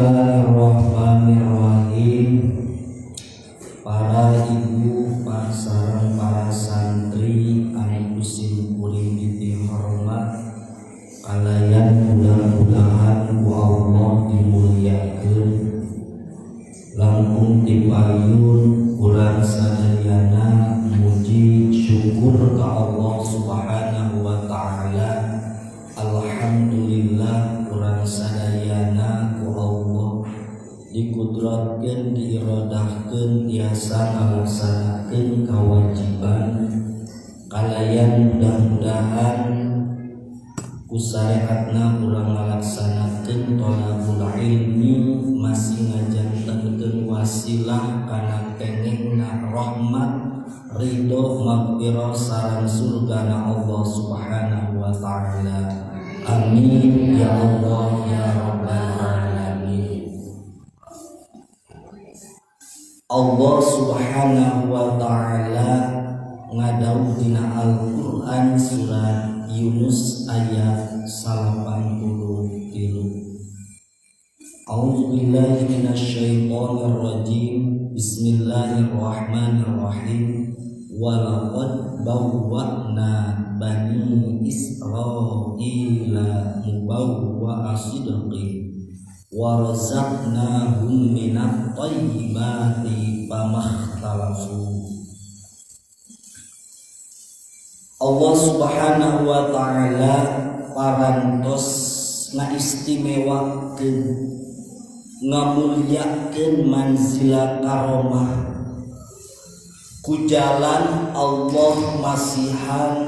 Bismillahirrahmanirrahim. Para ibu, para sareng para santri anu kusim kuring dihormat, kalayan mudah-mudahan ku Allah dimuliakeun. Langkung tipayun urang sadayana muji syukur ka Allah Subhanahu wa taala. Alhamdulillah urang sadayana ku Allah dikudratkeun diirodahkeun tiasa ngalaksanakeun kewajiban, kalayan mudah-mudahan ku syariatna urang ngalaksanakeun thalabul ilmi masih ngajantenkeun wasilah kana kengingna rahmat ridho maghfirah sareng surgana Allah Subhanahu wa taala. Amin ya Allah ya rabbal alamin. Allah Subhanahu wa taala ngadawuh dina Al-Qur'an surat Yunus ayat 83. A'udzubillahi minasyaitonir rajim. Bismillahirrahmanirrahim. Walaqad bawwa'na bani Israila mubawwa'a sidqin wa razaqnahum minat thayyibati famakhtalafu. Allah Subhanahu wa taala parantos ngaistimewakeun, ngamulyakeun manzilah karomah ku jalan Allah masihan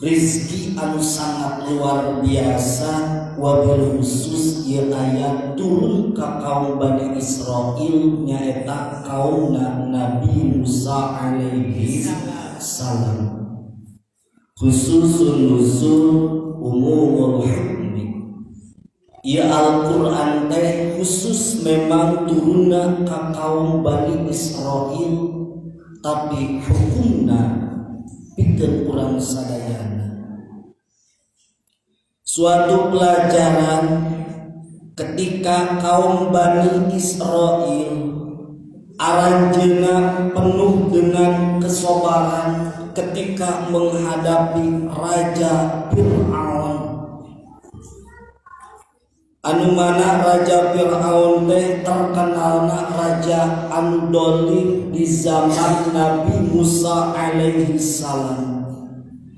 rizki anu sangat luar biasa. Wabil khusus ieu ayat turun ka kaum Bani Israil nyaeta kaumna Nabi Musa alaihi salam. Khususun nuzul umumul hukmi. Ya Al-Quran teh khusus memang turunna ka kaum Bani Israil, tapi hukumna pikeun urang sadayana. Suatu pelajaran ketika kaum Bani Israil aranjeuna penuh dengan kesabaran ketika menghadapi Raja Fir'aun. Anu mana Raja Fir'aun teh terkenalna raja anu dolim di zaman Nabi Musa alaihi salam.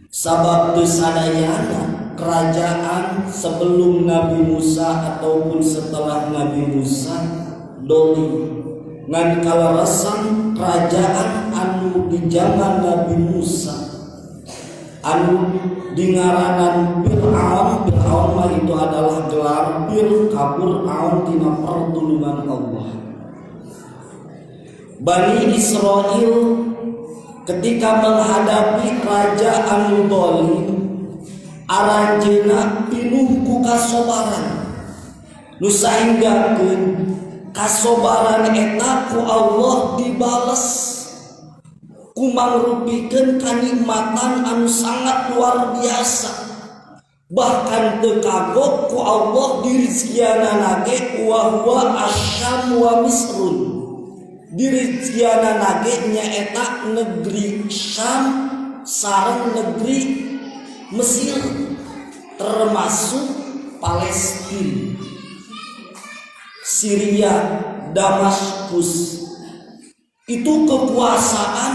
Sabab teu sadayana kerajaan sebelum Nabi Musa ataupun setelah Nabi Musa dolim. Ngan kalarasan kerajaan anu di zaman Nabi Musa anu dingaranan Fir'aun. Fir'aun mah itu adalah gelar fir kabur aun tina pertulungan Allah. Bani Israil ketika menghadapi raja anu dolim aranjeuna pinuh ku kasobaran, nu saenggakeun kasobaran eta ku Allah dibales ku mangrupikeun kanikmatan anu sangat luar biasa. Bahkan teu kagok ku Allah dirizkiana nage wa huwa asyam wa misrun. Dirizkiana nage nyaeta negeri Syam sareng negeri Mesir, termasuk Palestina, Syria, Damaskus. Itu kekuasaan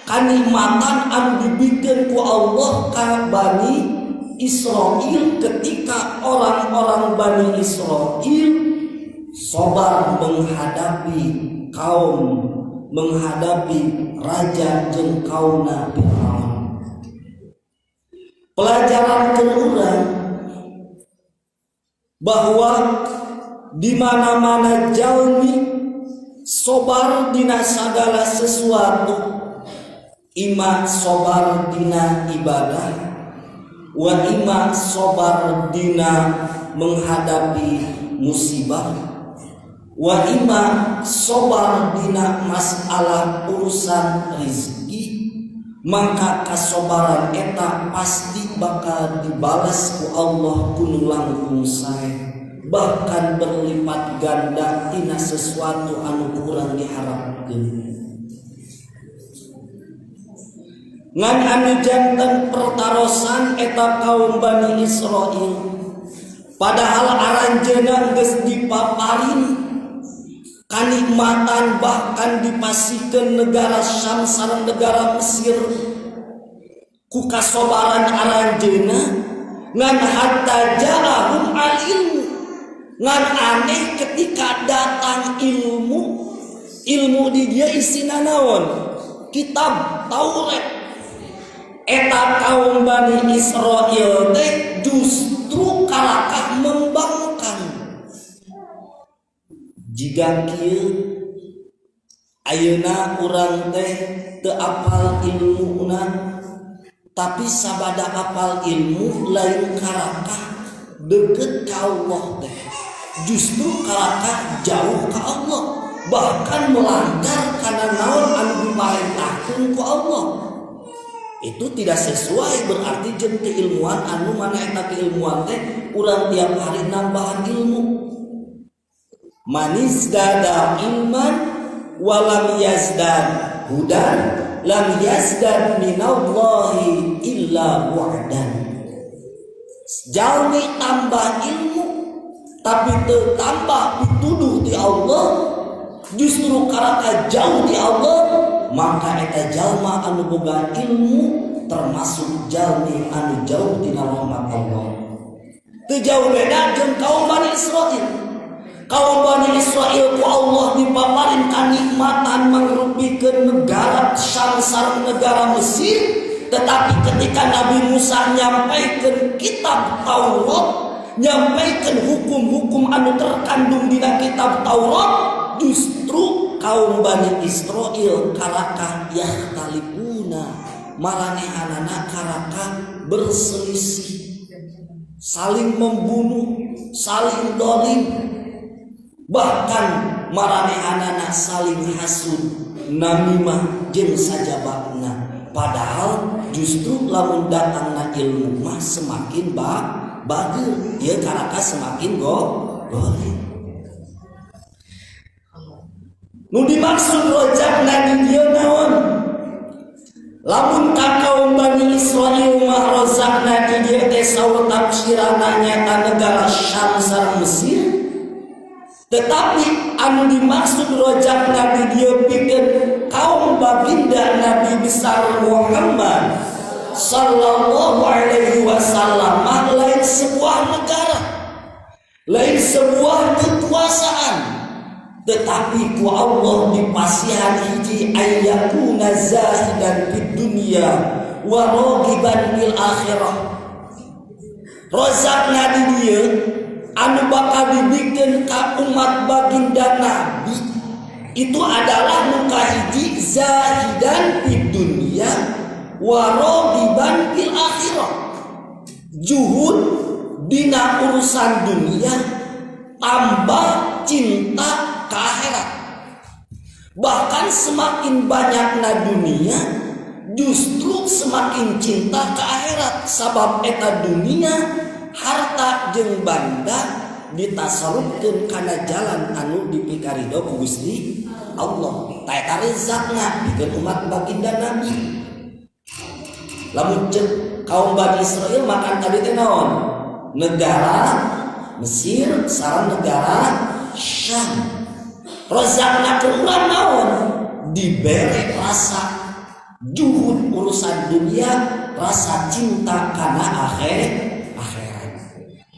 kanikmatan anu dibikeun ku Allah ka Bani Israil ketika orang-orang Bani Israil sabar menghadapi raja jeung kaumna Fir'aun. Pelajaran keurang bahwa di mana-mana jalmi sabar dina sagala sesuatu, ima sabar dina ibadah, wa ima sabar dina menghadapi musibah, wa ima sabar dina masalah urusan rizki. Maka kasobaran eta pasti bakal dibalas ku Allah kuno langkung sae. bahkan berlipat ganda tina sesuatu anu kurang diharapkeun. Ngan anu janten pertarosan eta kaum Bani Israil, padahal aranjeuna geus dipaparin kanikmatan, bahkan dipasikeun negara Syam sareng negara Mesir ku kasobaran aranjeuna. Ngan hatta ja'ahum al-ilmu, ngan aneh ketika datang ilmu di dia isina naon? Kitab Taurat. Eta kaum Bani Israil teh justru kalakah membangkang. Jika kieu ayeuna urang teh teu apal ilmuna, tapi sabada apal ilmu lain kalakah deukeut ka Allah teh, justru kalakah jauh ka Allah, bahkan melanggar kana naon anu diparentahkeun ku Allah. Itu tidak sesuai, berarti jeung keilmuan anu mana eta keilmuan teh urang tiap hari nambahan ilmu. Manis dada ilman walam yazdad hudan lam yazdad minallahi illa bu'dan. Jalmi tambah ilmu tapi teu tambah pituduh di Allah, justru karena jauh di Allah, maka eta jalma anu boga ilmu termasuk jalmi anu jauh tina rahmat Allah. Teu jauh beda jeung kaum Bani Israil. Kaum Bani Israil ku Allah dipaparin kanikmatan mangrupikeun negara Syam sareng negara Mesir, tetapi ketika Nabi Musa nyampaikeun kitab Taurat, nyampaikeun hukum-hukum anu terkandung dina kitab Taurat, justru kaum Bani Israil kalakah yahtalifuna, maranehanana kalakah berselisih, saling membunuh, saling dolim, bahkan maranehanana saling hasud, namimah jeung sajabana. Padahal justru lamun datangna ilmu mah semakin bagus, ieu kalakah semakin golim. Nu dimaksud rojakna di dieu naon? Lamun ka kaum Bani Israil mah rozakna di dieu teh saur tafsirana nyata negara Syam sareng Mesir. Tetapi anu dimaksud rojakna di dieu pikeun kaum baginda Nabi besar Muhammad sallallahu alaihi wasallam mah lain sebuah negara, lain sebuah kekuasaan, tetapi ku Allah dipasihan hiji ayyakuna zahidan fid dunya wa ragiban fil akhirah. Rozakna di dieu anu bakal dibikeun ka umat baginda Nabi itu adalah muka hiji zahidan fid dunya wa ragiban fil akhirah. Juhud dina urusan dunia tambah cinta ke akhirat. Bahkan semakin banyakna dunia justru semakin cinta ke akhirat, sabab eta dunia harta jeung banda ditasarrufkeun kana jalan anu dipikarido ku Gusti Allah. Ta eta rezekna pikeun umat baginda Nabi. Lamun kaum Bani Israil makan tadi teh naon? Negara Mesir sareng negara Syam. Rozakna keurang naon? Dibere rasa juhud urusan dunia, rasa cinta kana akhirat.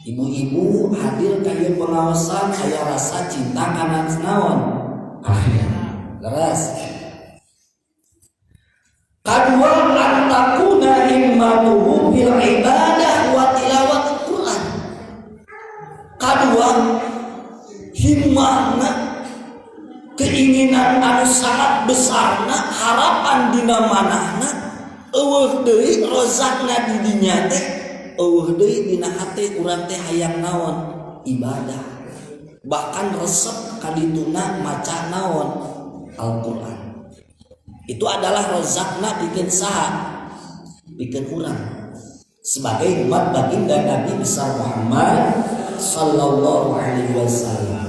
Ibu-ibu hadir ka ieu pengaosan aya rasa cinta kana naon? Akhirat. Leres. Kadua antakuna himmatuhu bil ibadah wa tilawat Quran. Kadua himmahna, keinginan anu sangat besarna, harapan dina manahna eueuh deui rozakna di dinya teh, eueuh deui dina hate urang teh hayang naon? Ibadah. Bahkan resep kadituna maca naon? Al-Qur'an. Itu adalah rozakna bikin saha? Bikin urang. sebagai umat baginda Nabi besar Muhammad sallallahu alaihi wasallam.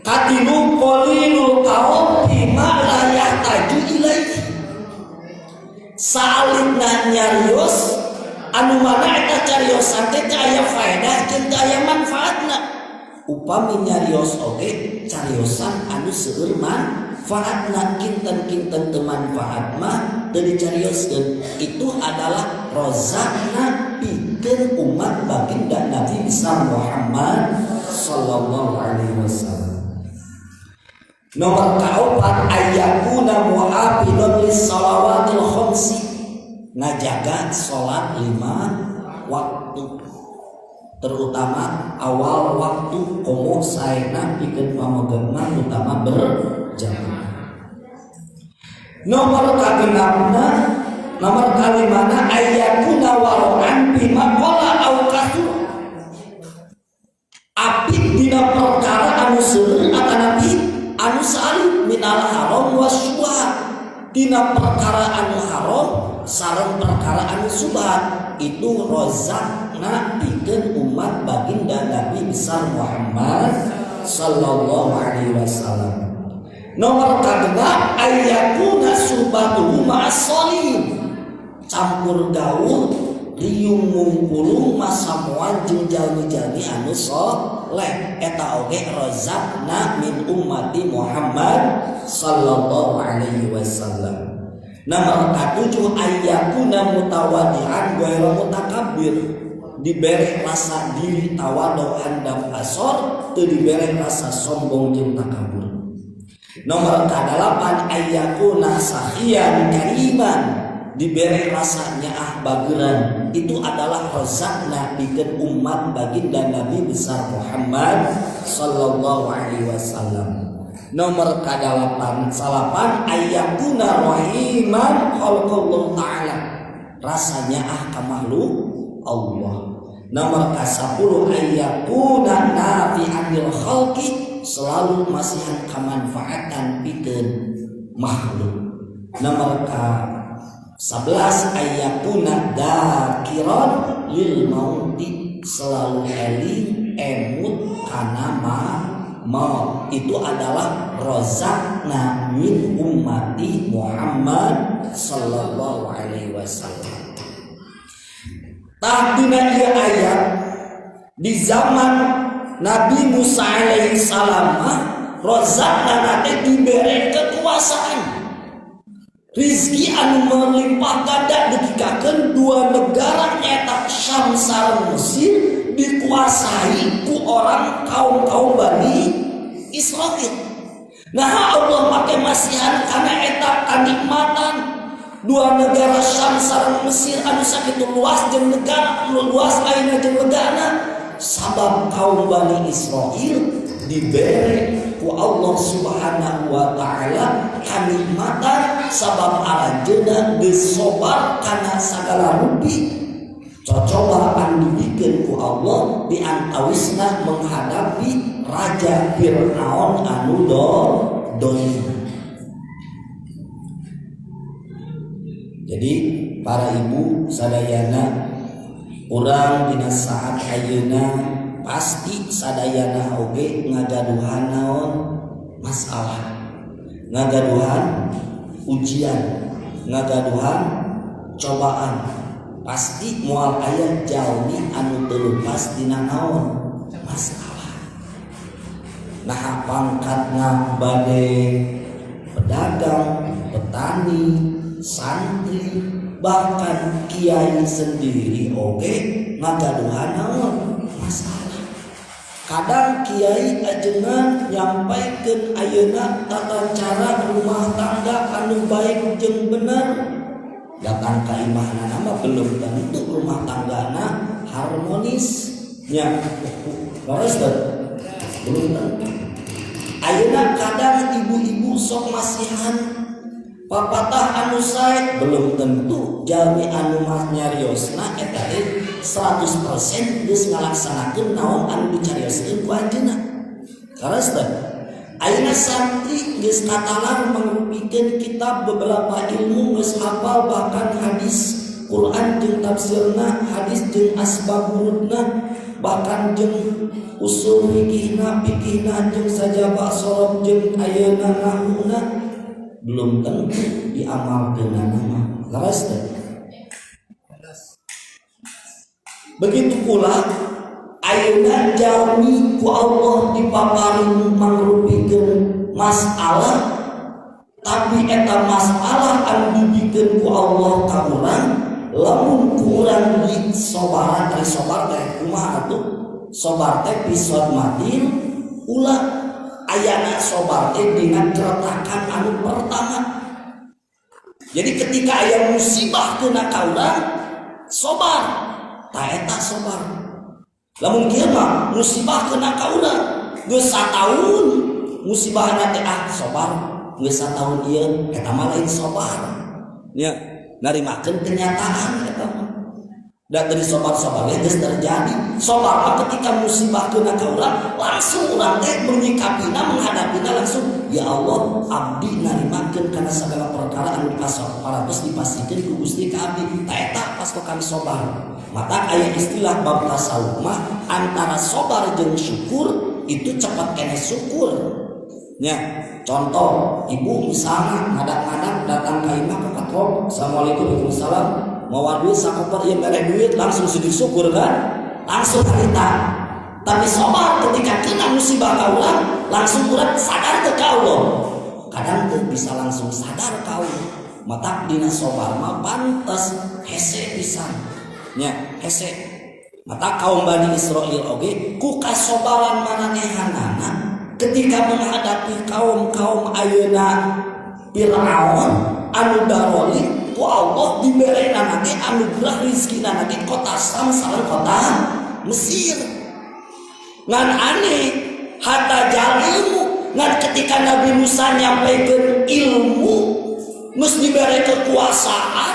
Katilu qalilul qaum bima la yahtaju ilaihi. Salibna nyarios anu mana eta cariosan teh aya faedah jeung aya manfaatna. Upami nyarios oge cariosan anu seueur manfaatna, kinten-kinten teu manfaat mah teu dicarioskeun. Itu adalah rozakna pikeun umat baginda Nabi besar Muhammad sallallahu alaihi wasallam. Nomor kaopat ayyakuna mu'abidun lis shalawatil khamsi, ngajaga salat 5 waktu, terutama awal waktu komo saena pikeun pamegehna utama berjamaah. Nomor kagenapna, nomor kalimana ayyakuna waro'an bima qala au kasur, apik dina perkara anu seueur atanapi anu salib minal haram wasyubhat, dina perkara anu haram sareng perkara anu subhat. Itu rozakna pikeun umat baginda Nabi besar Muhammad sallallahu alaihi wasallam. Nomor kagenap ayyakuna subhatuhu ma'as-shalim, campur gaul riung mungkulung masamuan jeung jalmi-jalmi anu saleh. Eta oge rozakna min ummati Muhammad sallallahu alaihi wasallam. Nomor katujuh ayyakuna mutawadi'an ghairu mutakabbir, dibere rasa diri tawadu handap asor, teu dibere rasa sombong jeung takabur. Nomor kadalapan ayyakuna sakhiyan kariman, diberi rasanya bageran. Itu adalah rozakna pikeun umat baginda Nabi besar Muhammad sallallahu alaihi wasallam. Nomor kadalapan salapan ayyakuna rahiman khalqullah ta'ala, rasanya ka makhluk Allah. Nomor ke-10 ayyakuna nafi'an lil khalqi, selalu masihan kamanfaatan pikeun makhluk. Nomor ke-11 ayyakuna dakiran lil mauti, selalu eling emut kana maut. Itu adalah rozakna min ummati Muhammad sallallahu alaihi wasallam. Tahdina ieu ayat di zaman Nabi Musa alaihi salam, rozakna nate dibere kekuasaan, rizki anu melimpah ganda dikikakeun dua negara nyaeta Syam sareng Mesir dikuasai ku orang kaum Bani Israil. Nah Allah make masihan kana eta kanikmatan dua negara Syam sareng Mesir anu sakitu luas jeung negara anu luas ayeuna jeung negana, sabab kaum Bani Israil dibere ku Allah subhanahu wa ta'ala kanikmatan, sabab aranjeunna geus sobar kana sagala rupi cocobaan dibikeun ku Allah di antawisna menghadapi Raja Fir'aun anu dolim. Jadi para ibu sadayana, urang dina saat ayeuna pasti sadayana oge ngagaduhan naon masalah, ngagaduhan ujian, ngagaduhan cobaan. Pasti moal aya jalmi anu teu leupas dina naon masalah. Nah pangkatna bade pedagang, petani, santri, bahkan kiai sendiri oge ngagaduhan naon masalah. Kadang kiai ajengan nyampaikeun ayeuna tata cara rumah tangga anu baik jeung bener, datang ka imahna nama belum tentu rumah tanggana harmonis nya. Laras belum tentu. Ayeuna kadang ibu-ibu sok masihan papatah anu sae, belum tentu jalmi anu mah nyariosna eta 100% geus ngalaksanakeun naon anu dicarioskeun ku anjeunna. Karas teh ayeuna santri geus katalar mangrupikeun kitab beberapa ilmu, geus hafal bahkan hadis Quran jeung tafsirna, hadis jeung asbabuna, bahkan jeung usul fikihna jeung sajaba sorab jeung ayeuna nahuna belum tentu diamalkeunana mah. Laras teh. Begitu pula ayeuna jalmi ku Allah dipaparing mangrupikeun masalah, tapi eta masalah anu dibikeun ku Allah ka urang, lamun ku urang sobaran dari sobar teh kumaha atuh? Sobar teh pisod matin ulah ayana sobar teh dina keretakan anu pertama. Jadi ketika aya musibah keuna ka urang, sobar, tah eta sobar. Lamun kieu mah musibah keuna ka urang, geus sataun musibahna teh sobar, geus sataun ieu eta mah lain sobar. Nya narimakeun kenyataan eta mah. Da dari sobar-sobar geus terjadi. Sobar mah ketika musibah keuna ka urang, langsung urang teh menyikapina, menghadapina langsung, ya Allah, abdi narimakeun kana sagala perkara anu parantos dipasikeun ku Gusti ka abdi. Tah eta pas kami sobar. Mata aya istilah bab tasawuf mah antara sobar jeung syukur itu cepat kene syukur. Nya, contoh ibu misalnya ngadak-ngadak datang ka imah ka katrok, assalamualaikum waalaikumsalam, mau duit sakoper ieu mere duit langsung sujud syukur kan? Langsung harita. Tapi sobar ketika kena musibah ka urang, langsung urang sadar teh ka Allah. Kadang teu bisa langsung sadar ka Allah. Mata dina sobar mah pantes hese pisan. Nya hese mata kaum Bani Israil oge ku kasobaran maranehanana ketika menghadapi kaum ayeuna Firaun anu daroli ku Allah diberena nanti anugerah rizkina nanti kota Sam sareng kota Mesir. Ngan aneh hatta ilmu ngan ketika Nabi Musa nyampaikeun ilmu geus dibere kekuasaan,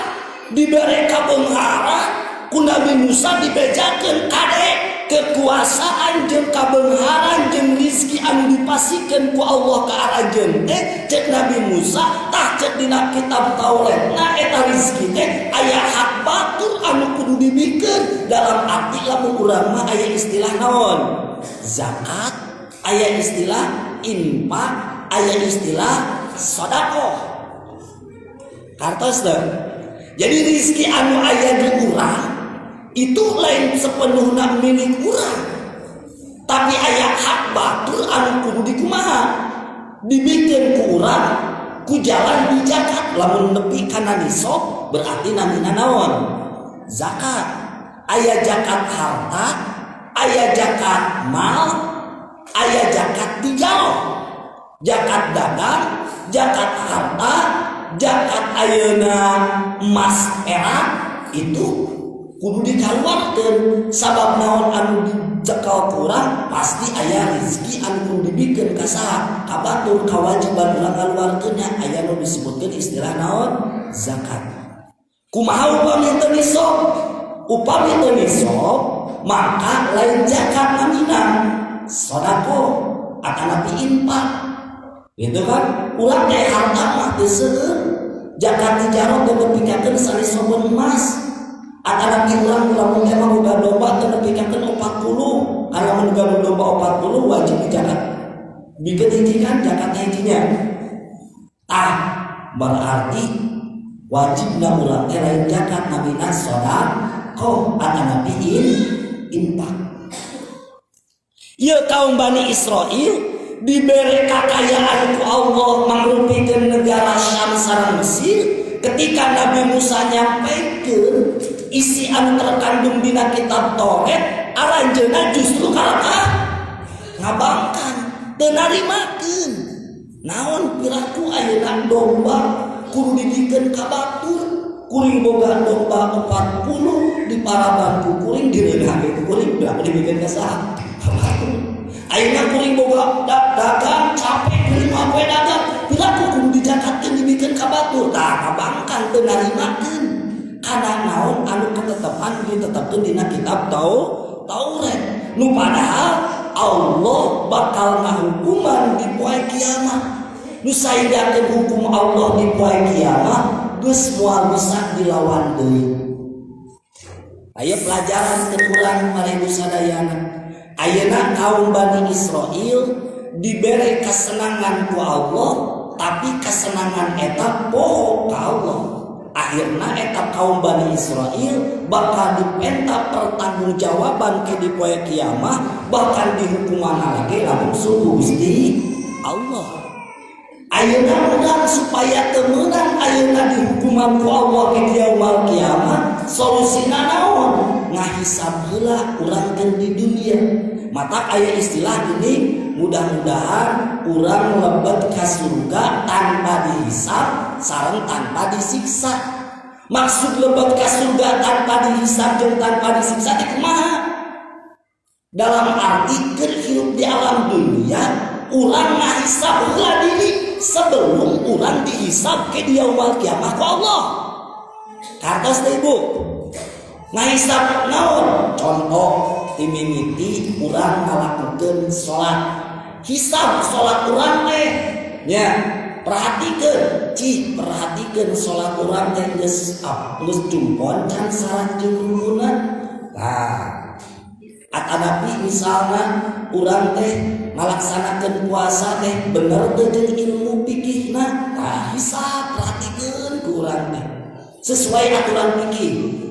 dibere kabeungharan, ku Nabi Musa dibejakeun kade kekuasaan jeung kabeungharan jeung rizki anu dipasikeun ku Allah ka arajeun teh cek Nabi Musa tah cek dina kitab Taurat na eta rizki teh aya hak batur anu kudu dibikeun. Dalam arti lamun urang mah aya istilah naon? Zakat, aya istilah infak, aya istilah sedekah. Kartos teh. Jadi rizki anu aya di urang itu lain sepenuhna milik urang, tapi aya hak batur anu kudu dikumaha dibikeun ku urang ku jalan di zakat. Lamun nepi kana nisab berarti namina naon? Zakat. Aya zakat harta, aya zakat mal, aya zakat tijarah, zakat dagang, zakat harta, zakat ayeuna emas perak itu kudu dikaluarkeun. Sabab naon anu dicekal kurang pasti aya rezeki anu kudu dibikeun ka saha? Ka batur kawajiban urang ngaluarkeunnya aya nu disebutkeun istilah naon? Zakat. Kumaha upami teu nisab? Upami teu nisab maka lain zakat namina sedekah atanapi infak. Gitu kan? Ulang teh harta mah teu seueur. Zakat tijarah teh nepikeun salisobun emas. Atanapi urang lamun emang boga domba teh nepikeun 40. Kalau mun boga domba 40 wajib zakat. Bikeun hiji kan zakat hijinya. Tah berarti wajibna urang teh lain zakat namina sedekah atanapi infak. Ieu kaum Bani Israil diberi kekayaan ku Allah mangrupikeun negara Syam sareng Mesir. Ketika Nabi Musa nyampaikeun isi anu terkandung dina kitab Taurat, aranjeunna justru kalaka ngabangkan teu narimakeun. Naon piraku ayeuna domba kudu dibikeun ka batur, kuring boga domba 40 di parabanku kuring direunah kuring berapa dibikeun ka saha? Ka batur. Ayeuna kuring boga dagang capek kuring mah poe dagang, piraku kudu dijakatkeun dibikeun ka batur. Tah kabangkan teu narimakeun. Kana naon anu ketetepan ditetepkeun dina kitab Taurat. Nu padahal Allah bakal ngahukuman di poe kiamat. Nu saedakeun hukum Allah di poe kiamat geus moal bisa dilawan deui. Aya pelajaran kurang marebu sadayana. Ayeuna kaum Bani Israel diberi kesenangan ku Allah, tapi kesenangan eta bohong ka Allah. Akhirna eta kaum Bani Israel bakal dipenta pertanggungjawaban ke di poe kiamah, bahkan dihukuman lagi langsung ku Gusti Allah. Ayeuna mudah supaya temenang ayeuna dihukuman ku Allah ke yaumul kiamah, solusina naon? Ngahisab heula urang di dunia. Mata aya istilah gini, mudah-mudahan urang lebet ka surga tanpa dihisab sareng tanpa disiksa. Maksud lebet ka surga tanpa dihisab jeung tanpa disiksa teh kumaha? Dalam arti keur hirup di alam dunia urang ngahisab heula diri sebelum urang dihisab ke di yaumul kiamah ku Allah. Kartos teh Ibu. Ngahisab naon? Contoh timimiti urang ngalakukeun salat. Hisab salat urang teh nya perhatikeun, perhatikeun salat urang teh geus jumpon can salat jeung rukunna. Nah, atanapi misalna urang teh ngalaksanakeun puasa teh bener teu jeung ilmu fikihna. Nah, hisab perhatikeun ku urang teh sesuai aturan fikih.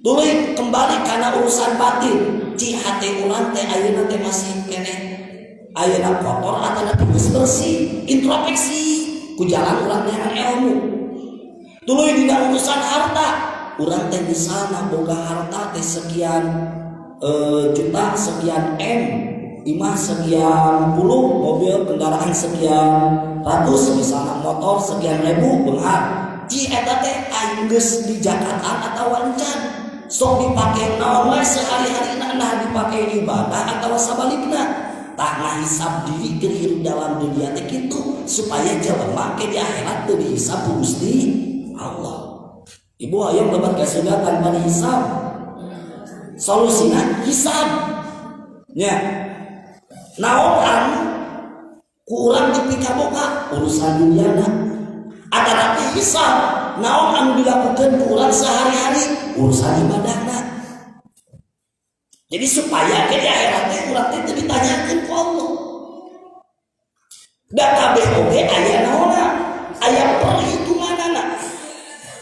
Tuluy kembali karena urusan batin, hati urang teh ayeuna teh masih keneh ayeuna kotor atau geus bersih, introspeksi ku jalan urang teh ilmu. Tuluy dina urusan harta, urang teh misalna boga harta teh sekian juta, sekian M, imah sekian puluh, mobil kendaraan sekian ratus, misalnya motor sekian ribu, beunghar. Eta teh aing geus di Jakarta atawa encan. Sok dipake naon wae sehari-harina, nah dipake ibadah atau sabalikna. Tah ngahisab diri keur hirup dalam dunia teh kitu supaya jelema ke di akhirat teu dihisab ku Gusti Allah. Ibu hayang lebat ka surga tanpa dihisab. Solusina hisab. Nya. Naon anu ku urang dipikaboga urusan duniana. Atanapi hisab naon anu dilakukeun ku urang sehari-hari urusan ibadahna. Jadi supaya ke di akhirat teh urang teh teu ditanyakeun ku Allah. Da kabeh oge aya naonna? Aya perhitunganana.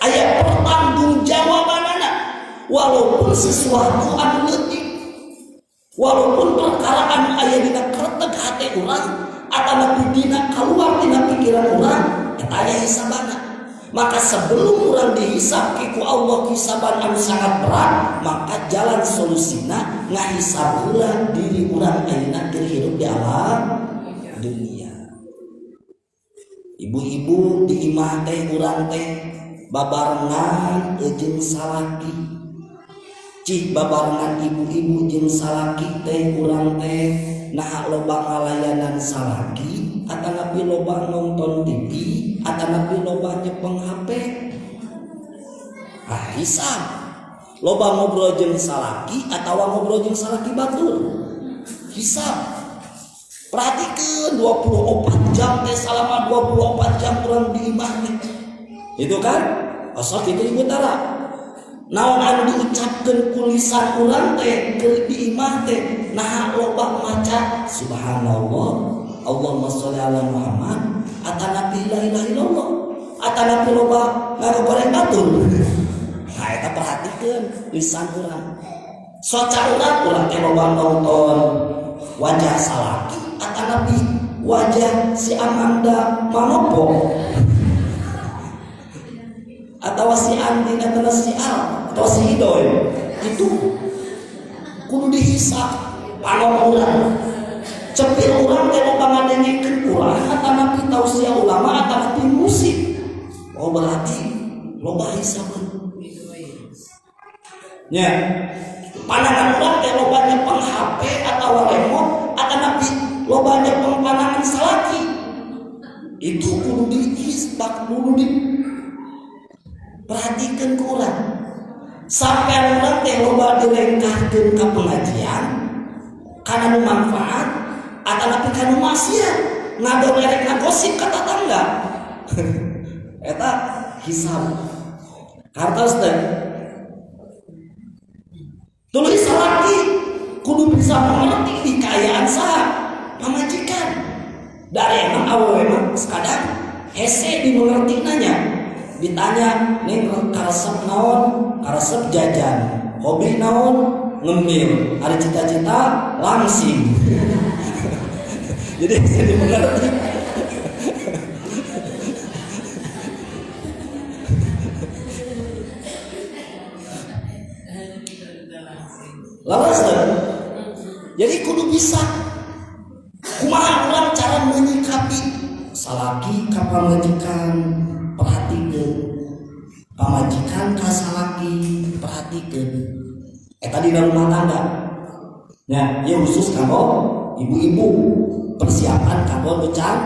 Aya pertanggungjawabanana. Walaupun sesuatu anu leutik, walaupun perkara anu aya dina kereteg hate urang atawa dina kaluar dina pikiran urang, eta aya hisabana. Maka sebelum urang dihisab ku Allah hisaban anu sangat berat, maka jalan solusina ngahisab heula diri urang ayeuna keur hirup di alam dunia. Ibu-ibu di imah teh urang teh babarengan jeung salaki. Cih babarengan ibu-ibu jeung salaki teh urang teh nah loba ngalayanan salaki atanapi loba nonton TV atanapi loba nyepeng HP. Ah hisab loba ngobrol jeung salaki atawa ngobrol jeung salaki batur. Hisab perhatikeun 24 jam teh selama 24 jam urang di imah teh. Itu kan? Asal kitu Ibu tara. Naon anu diucapkeun ku lisan urang teh keur di imah teh nah loba maca subhanallah, Allahumma sholli ala Muhammad, atanapi la ilaha illallah, atanapi loba ngagoreng batur. Nah eta perhatikeun lisan urang. Soca urang teh loba nonton wajah salaki atanapi wajah si Amanda Manopo atau si Andi atau si Al atau si Idoy, itu kudu dihisab panon urang. Cepil urang teh loba ngadengkeun urang atanapi tausiah ulama atanapi musik. Oh berarti loba hisabeun. Nya panangan urang teh loba nyepeng HP atau remote atanapi loba nyepeng panangan salaki. Itu kudu dihisab, kudu perhatikan ke urang. Sampai urang teh loba dilengkahkeun ka pengajian kana nu manfaat atanapi kana maksiat ngadongeng ngagosip ka tetangga. Eta hisab. Kartos teh Tulis salaki kudu bisa mengerti di kayaan sah pamajikan. Dari emang awewe emang sekadang hese dimengerti nanya. Ditanya, nih karesep naon, karesep jajan, hobi naon, ngemil, ada cita-cita langsing. Jadi bisa dimengerti. Laras jadi kudu bisa kumaha urang cara menyikapi salaki ka pamajikan perhatikeun, pamajikan ka salaki perhatikeun. Eta di rumah tangga ya, ieu khusus kanggo ibu-ibu persiapan kanggo becan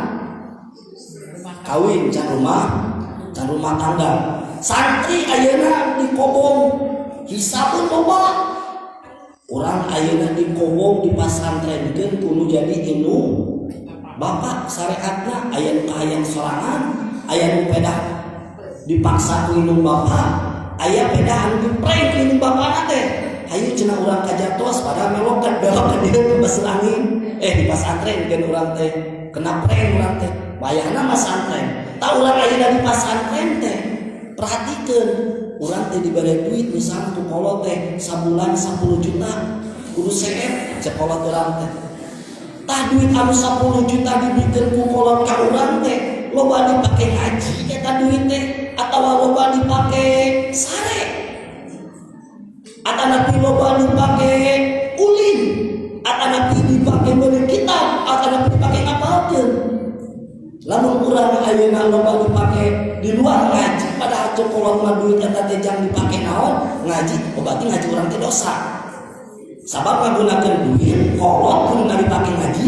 kawin can rumah tangga. Santri ayeuna di kobong hisabun loba. Orang ayeuna di kobong di pasantrenkeun kudu jadi indung bapak syariatna aya nu kahayang sorangan, aya nu pedah dipaksa ku indung bapak, aya pedah anu diprank indung bapana teh. Hayu cenah urang kajatuas padahal belok ka dieu ke beuseul angin. Di pasantren geun urang teh kena prank urang teh. Bayahna mah santren. Tah urang ayeuna di pasantren teh perhatikeun urang teh dibere duit misalnya ku kolot teh sabulan 10 juta kudu seet cek kolot urang teh. Tah duit anu 10 juta dibikeun ku kolot ka urang teh loba dipake ngaji eta duit teh atawa loba dipake sare atanapi loba dipake ulin atanapi dipake beuli kitab atanapi dipake ngapalkeun. Lamun urang ayeuna loba dipake di luar ngaji padahal cokolot mah duit eta teh jang dipake naon ngaji, berarti ngaji urang teh dosa. Sabab ngagunakeun duit kolot kudu dipake ngaji,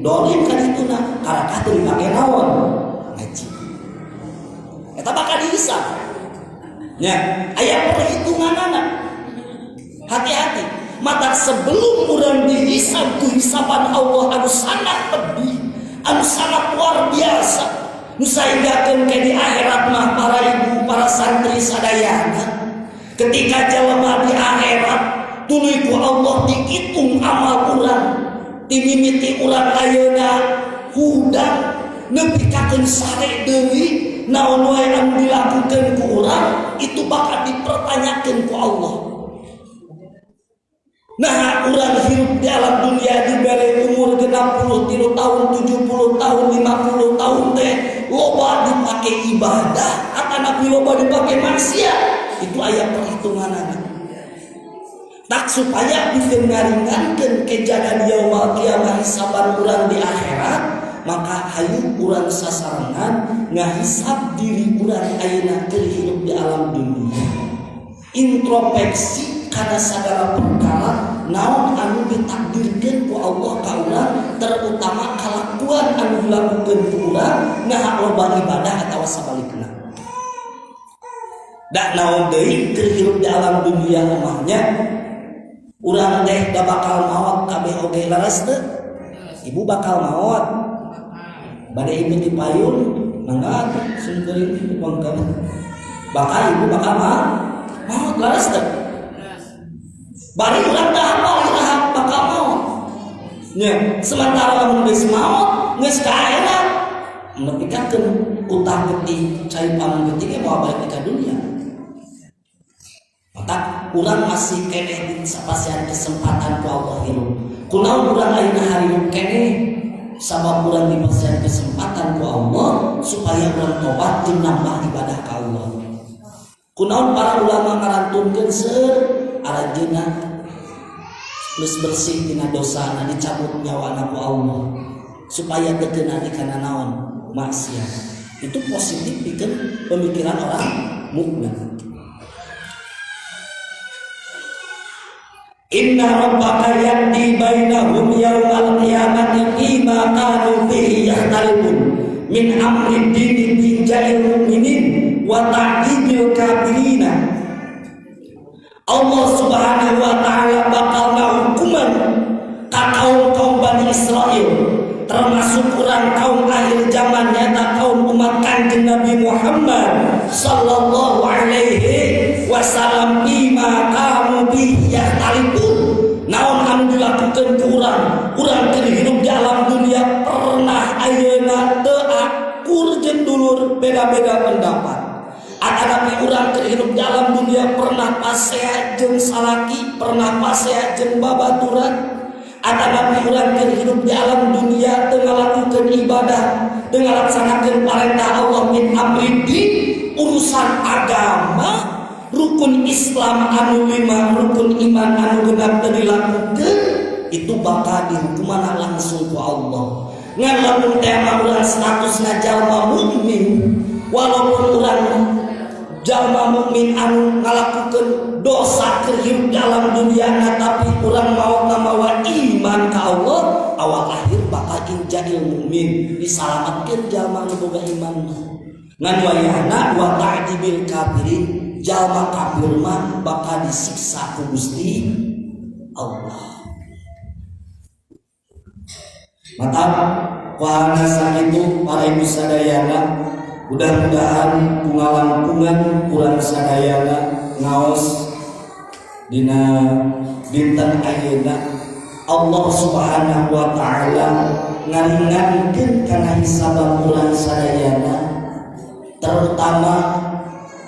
dolim ka dituna karakah teu dipake naon ngaji. Eta bakal dihisab. Nya, aya perhitunganana. Hati-hati, mata sebelum urang dihisab ku hisaban Allah anu sangat pedih, anu sangat luar biasa. Nu saenggakeun ke di akhirat mah para ibu, para santri sadayana. Ketika jelema di akhirat tuluy ku Allah dihitung amal urang. Timimiti urang ayeuna hudang nepikakeun sare deui naon wae anu dilakukeun ku urang itu bakal dipertanyakeun ku Allah. Nah, urang hidup di alam dunia diberi umur 63 tahun, 70 tahun, 50 tahun teh loba dipake ibadah, atanapi loba dipake maksiat. Itu aya perhitunganana. Tak supaya bisa ngaringankeun kejadian yaumul kiamah hisaban urang di akhirat, maka hayu urang sasarengan ngahisab diri urang ayeuna keur hidup di alam dunia. Introspeksi karena segala perkara naon anu ditakdirkeun ku Allah ka urang, terutama kalakuan anu dilakukeun ku urang nah loba ibadah atawa sabalikna. Da naon deui keur hirup di alam dunia mahnya urang teh da bakal maot kabeh oge laras teu? Ibu bakal maot. Bade ibu dipayun mangga sungkeun dipangkeun. Bakal ibu bakal maot laras teu? Bari urang dah hafal irahab bakal maot. Nya, sementara lamun geus maot, geus kaela nepikeun utang getih, cai pam getih ge moal balik ka dunia. Maka urang masih keneh di sapasian kesempatan ku Allah hirup. Kunaon urang ayeuna hari keneh sabab urang dipasian kesempatan ku Allah supaya urang tobat jeung nambah ibadah ka Allah. Kunaon para ulama ngarantunkeun seueur arajina plus bersih dina dosana dicabut nyawana ku Allah supaya teu keuna kana naon maksiat. Itu positif pikeun pemikiran orang mukmin. Inna rabbaka yaqdi bainahum yaumal qiyamati fima kanu fihi yakhtalifun min amri dini tinja'il mu'minin wa ta'dibil kafirina. Allah Subhanahu wa taala bakal ngahukuman ka kaum Bani Israil termasuk urang kaum akhir zaman nyata kaum umat Kanjeng Nabi Muhammad sallallahu alaihi wasallam bima kamu bihi yakhtalifun urang keur hidup di alam dunia pernah ayeuna teu akur jeung dulur beda-beda pendapat. Atanapi urang keur hidup di alam dunia pernah pasea jeung salaki, pernah pasea jeung babaturan. Atanapi urang keur hidup di alam dunia teu ngalakukeun ibadah, teu ngalaksanakeun parentah Allah min amri din, urusan agama, rukun Islam anu 5, rukun iman anu genep teu dilakukeun, itu bakal dihukuman langsung ku Allah. Ngan lamun tema urang statusna jalma mukmin, walaupun urang jalma mukmin anu ngalakukeun dosa keur hidup dalam dunia, tapi urang mau mawa iman ka Allah, awal akhir bakal injadil mukmin, disalamatkeun jalma nu boga iman. Ngan wayahna wa ta'dibil kafirin, jalma kafir mah bakal disiksa ku Gusti Allah. Mata wahana sakitu para ibu sadayana, mudah-mudahan pungalampungan urang sadayana ngaos dina dinten ayeuna Allah Subhanahu wa taala ngaringankeun kana hisab urang sadayana, terutama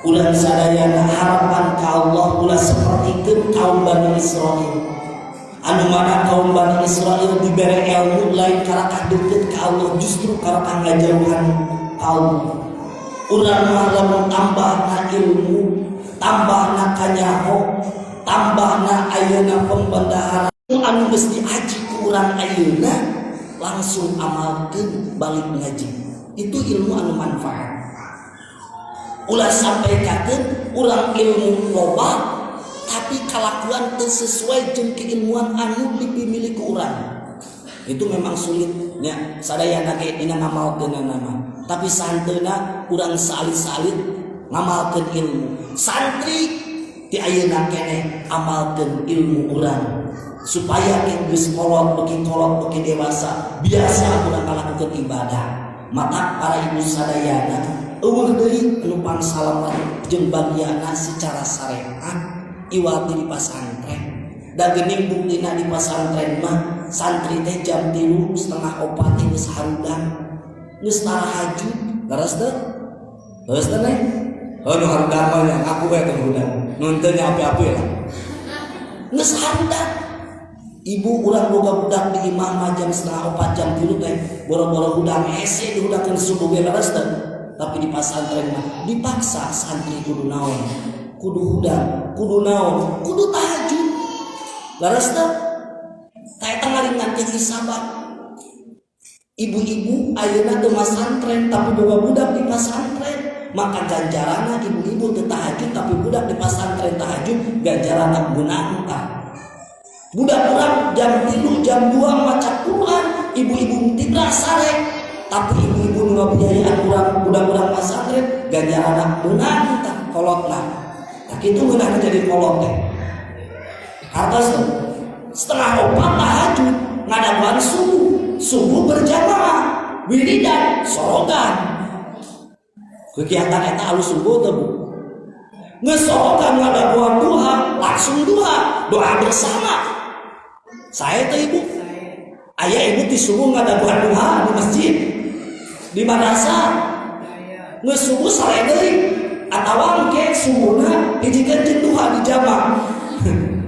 urang sadayana harapan ka Allah ulah sapertikeun kaum Bani Israil. Anu mana kaum Bani Israil dibere ilmu lain karakah deukeut ka Allah, justru karakah ngajauhan Allah. Urang mah lamun tambahna ilmu, tambahna kanyaho, tambahna ayeuna pembendahara anu geus diaji ku urang ayeuna, langsung amalkeun balik ngaji. Itu ilmu anu manfaat. Ulah sampaikan urang ilmu loba tapi kalakuan teu sesuai jeung keilmuan anu dipimilih ku urang. Itu memang sulitnya sadayana ge dina ngamalkeun nama. Tapi santeuna urang salit-salit ngamalkeun ilmu. Santri ti ayeuna keneh amalkeun ilmu urang supaya geus kolot beuki dewasa biasa urang ngalakukeun ibadah. Mata para ibu sadayana eueuh deui anu pangsalamet jeung bagiana secara syariat iwati di pasantren. Da geuning buktina di pasantren mah santri teh jam 3:30 geus harudang, geus tahajud, leres teh? Leres teh nih? Nu harudang mah yang aku we teh harudang. Nun teu nya api-api lah. Geus harudang. Ibu urang boga budak di imah mah jam 3:30 jam 3 teh boro-boro udang hese diudakeun subuh ge leres teh. Tapi di pasantren mah dipaksa santri kudu naon? Kudu hudang, kudu naon? Kudu tahajud. Leres teh? Kayak ngaringankeun hisabah. Ibu-ibu ayeuna teu masantren tapi boga budak di pasantren, maka ganjaranna ibu-ibu teu tahajud tapi budak di pasantren tahajud, ganjaranna gunanta. Budak urang jam 3 jam 2 maca Quran, ibu-ibu tidra sare, tapi ibu-ibu nu ngabiayaan urang budak urang pasantren, ganjaranna gunanta kolotna. Nah kitu ngeunah jadi kolot teh. Hartos setengah 4 tahajud, ngadaguan subuh berjamaah, wiridan, sorogan. Kegiatan eta alus subuh teh Bu. Geus sorogan ngadaguan duha, langsung duha, doa bersama. Saya teh ibu, aya ibu ti subuh ngadaguan duha di masjid, di madrasah. Geus subuh sare deui atawa engke subuhna dijikeun jeung duha di jamaah.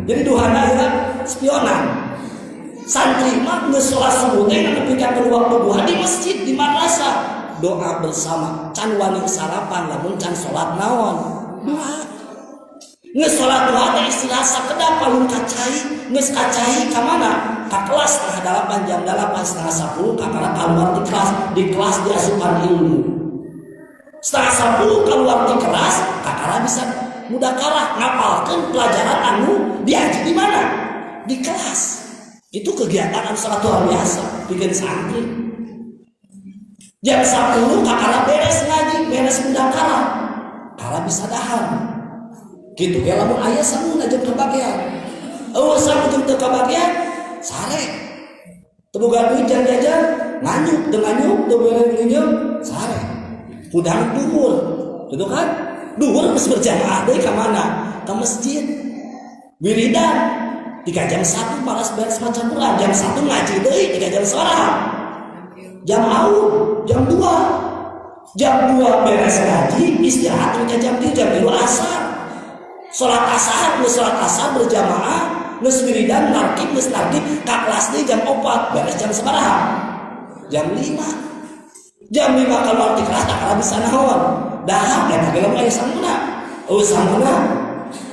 Jadi duhana ya spionan. Santri mah geus salat subuh teh nepikeun waktu duha di masjid di madrasah, doa bersama. Can wani sarapan lamun can salat naon? Duha. Geus salat duha teh istirahat sakedap palung kacai, geus kacai ka mana? Ka kelas setengah 8 jam 8 setengah 10 kakara keluar di kelas diasupan ilmu. Setengah 10 keluar di kelas kakara bisa mudakarah ngapalkeun pelajaran anu diaji di mana? Di kelas. Itu kegiatan anu sangat luar biasa bikin santri. Jam 10 kakara beres ngaji, beres mudakarah. Kala bisa dahar. Gitu ge lamun aya samuna jeung kabagean. Eueuh samu jeung teu kabagean sare. Teu boga duit jajan nganyuk teu nganyuk teu beres nganyuk sare. Hudang duhur. Gitu kan? Duhur geus berjamaah deui ka mana? Ka masjid. Wiridan. 3 jam 1 malas beres maca Quran, jam 1 ngaji deui 3 jam sabaraha? Jam awal, jam 2. Jam 2 beres ngaji, istirahat ke jam 3 asar. Salat asar berjamaah, geus wiridan narkib ka kelas deui jam 4, beres jam sabaraha? Jam 5. Jam 5 keluar di kelas tak bisa naon. Dahar eta ge lamun aya samuna. Samuna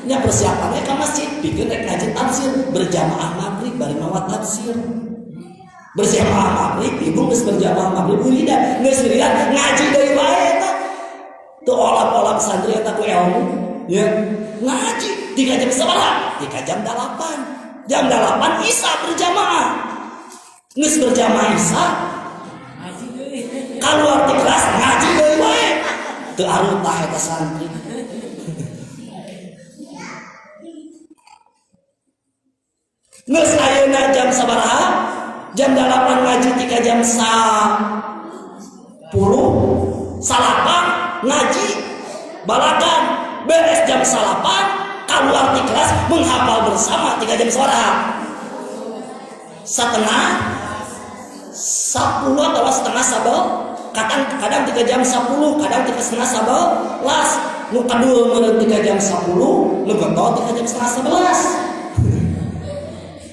nya persiapannya ke masjid bikin rek ngaji tafsir berjamaah maghrib bari mawa tafsir. Berjamaah maghrib ibu geus berjamaah maghrib wiridan, geus wiridan ngaji deui wae eta. Teu olap-olap santri eta ku ilmu ya. Ngaji 3 jam sabaraha? 3 jam 8. Jam 8 Isya berjamaah. Geus berjamaah Isya keluar di kelas ngaji deui wae. Teu arutah eta santri. Geus ayeuna jam sabaraha? Jam 8 ngaji 3 jam 10. Salapan ngaji balagan beres jam 8 keluar di kelas menghafal bersama 3 jam sabaraha? Setengah 10 atau setengah 11. Kadang 3 jam 10, kadang 3 setengah 11. Nu kadul meureun 3 jam 10, nu gotot 3 jam setengah 11.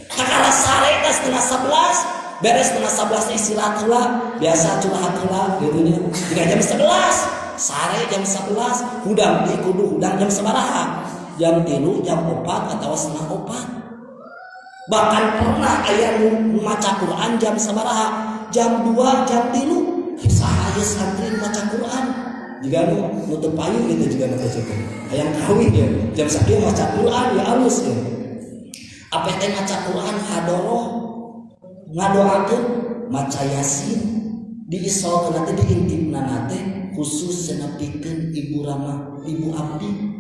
Kakara sare ka setengah 11, beres setengah 11 istirahat heula, biasa curhat heula gitu nya. 3 jam 11, sare jam 11, hudang di kudu hudang jam sabaraha? Jam 3, jam 4 atau setengah 4. Bahkan pernah aya nu maca Quran jam sabaraha? Jam 2, jam 3. Saha santri maca Quran? Jika nu teu payu gitu juga nu baca Quran. Hayang kawin ya, jam sakieu maca Quran ya alus ya. Apa teh maca Quran hadoroh ngadoakeun maca Yasin diisolkeun teh diintipna teh khusus senepikeun ibu Rama, ibu abdi.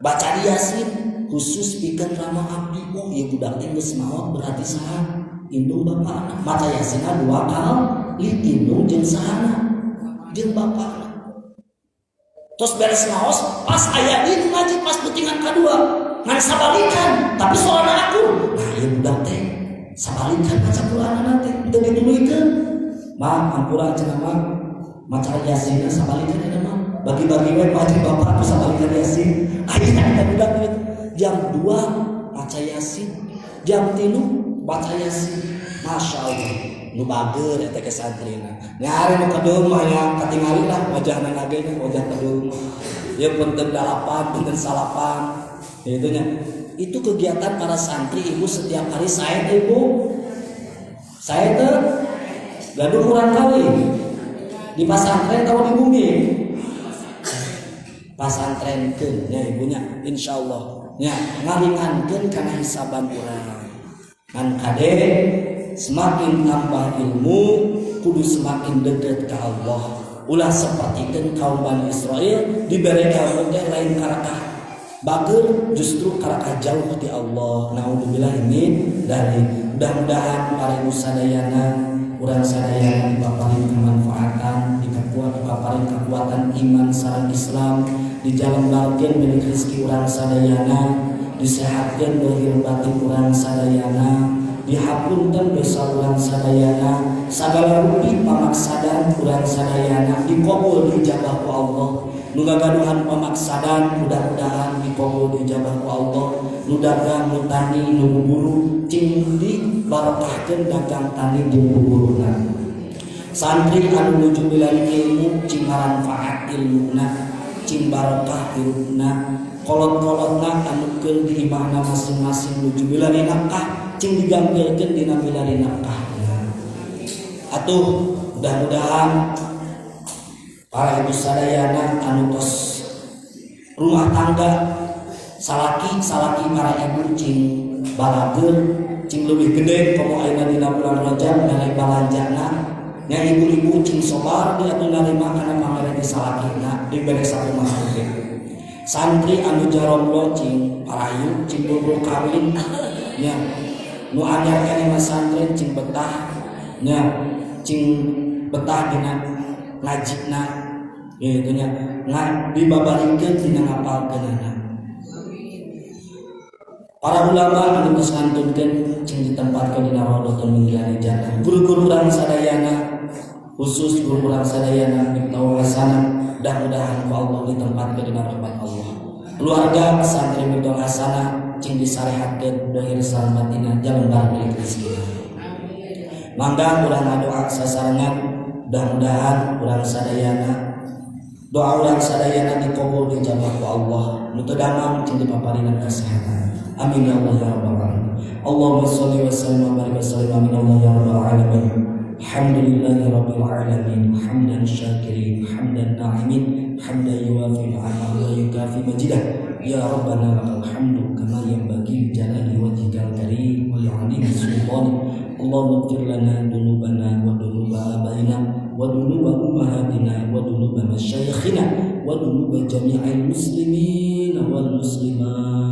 Baca Yasin khusus pikeun Rama abdi. Oh ieu budak teh geus maot berarti saha? Indung bapakna. Maca Yasinna 2 kali indung jeung sahana jeung bapakna. Terus beres ngaos pas aya di ngaji pas beutingan kadua ngan sabalikan tapi soalna aku. Nah ieu budak teh sabalikan maca Qur'anna teh teu dituluykeun. Mah ampura cenah mah maca Yasin sabalikan eta mah bagi-bagi we maca bapak ku sabalikan Yasin. Ayeuna eta budak jam 2 maca Yasin, jam 3 baca Yasin. Masya Allah nu bager eta ke santrina nyari nu kedeung mah nya katingali lah wajahna nage wajah kedeung ya punten 8 punten 9 itu nya. Itu kegiatan para santri ibu setiap hari. Saya ibu saya teh gaduh urang kawin di pasantren atau di bumi pasantrenkeun nya ibunya insyaallah nya ngaringankeun kana hisaban urang. Kan kade semakin tambah ilmu kudu semakin dekat ke Allah. Ulah sapertikeun kaum Bani Israil dibere ilmu teh lain karakah bager justru karakah jauh ti Allah. Naudzubillah min dari mudah-mudahan paring sadayana urang sadayana dipaparin kemanfaatan, dipaparin kekuatan iman sareng Islam, dijalankeun milik rezeki urang sadayana, disehatkeun lahir batin urang sadayana, dihapunten dosa urang sadayana, sagala rupi pamaksadan urang sadayana dikabul dijabah ku Allah. Nu gagaduhan pamaksadan mudah-mudahan dikabul dijabah ku Allah. Nu dagang nu tani nu buburu cing dibarokahkeun dagang tani jeung buburuna. Santri anu nuju milari ilmu cing manfaat ilmuna, cing barokah ilmuna. Kolot-kolotna anu keun di imahna masing-masing nuju milari nafkah cing digambilkeun dina milari nafkah. Atuh mudah-mudahan para ibu sadayana anu tos rumah tangga salaki para ibu cing balageun cing leuwih gede komo ayeuna dina bulan Rajab mere balanjana nya ibu-ibu cing sobar di atuh narima kana pamere di salakina dibere sakumaha oge. Santri anu jaromlo cing parayu cing bulbul kawin nya nu anyar kana santri cing betah nya cing betah dina ngajina gitu nya dibabarikeun dina ngapalkeunana. Para ulama anu geus ngantunkeun cing ditempatkeun dina raudhatun min riyadil jannah. Guru-guru urang sadayana khusus guru urang sadayana Miftahul Hasanah mudah-mudahan ku Allah ditempatkeun dina rahmat Allah. Keluarga pesantren Miftahul Hasanah cing disarehatkeun dohir salamatina jalembah milik rezeki. Mangga urang ngadoa sasarengan mudah-mudahan urang sadayana doa urang sadayana dikabul dijabah ku Allah. Nu teu damang cing dipaparingan kesehatan. Amin ya Allah ya rabbal alamin. Allahumma shalli wa sallim wa barik wa sallim amin Allah ya rabbal alamin. Alhamdulillahi rabbil alamin hamdan syakirin hamdan na'imin hamdan yuwafi ni'amahu wa yukafi majidah. Ya rabbana lakal hamdu kama yanbaghi li jalali wajhikal karim wa li'azimi sultanik. Allahumma ighfir lana dhunubana wa dhunuba abaina wa dhunuba ummahatina wa dhunuba masyayikhina wa dhunuba jami'il muslimin wal muslimat.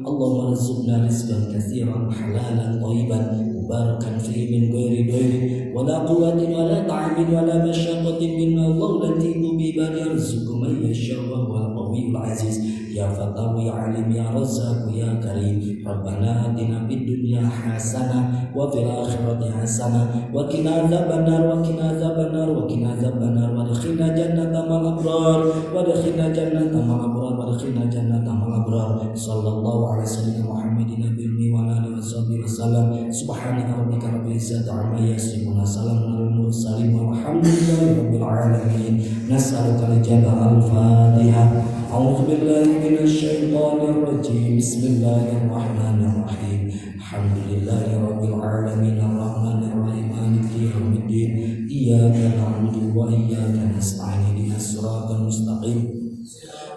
Allahumma rizqna rizqan katsiran halalan thayyiban mubarakan fihi min ghairi dhairi wa la quwwatin wa la ta'abin wa la masyaqqatin minna Allah lati bi yarzuqu man yasha wa huwal qawiyyul aziz. Ya Fatahu ya Alim ya Razzaq ya Karim. Rabbana atina fid dunya hasanah wa fil akhirati hasanah wa qina adzabannar wa qina adzabannar wa qina adzabannar wa adkhilna jannatal abrar wa adkhilna jannatal abrar wa adkhilna jannatal abrar. Sallallahu alaihi wasallam Muhammadin nabiyyi wa alihi washabihi wasallam. Subhanaka rabbika rabbil izzati amma yasifun. Salamun alal mursalin walhamdulillahi rabbil alamin. Nas'aluka al-jannah al-Fatihah. A'udzu billahi minasy syaithanir rajim. Bismillahirrahmanirrahim. Alhamdulillahi rabbil alamin arrahmanir rahim maliki yaumiddin. Iyyaka na'budu wa iyyaka nasta'in. Ihdinas siratal mustaqim.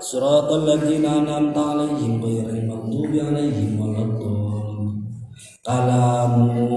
Siratal ladzina an'amta 'alaihim ghairil maghdubi 'alaihim waladdallin. Kalamu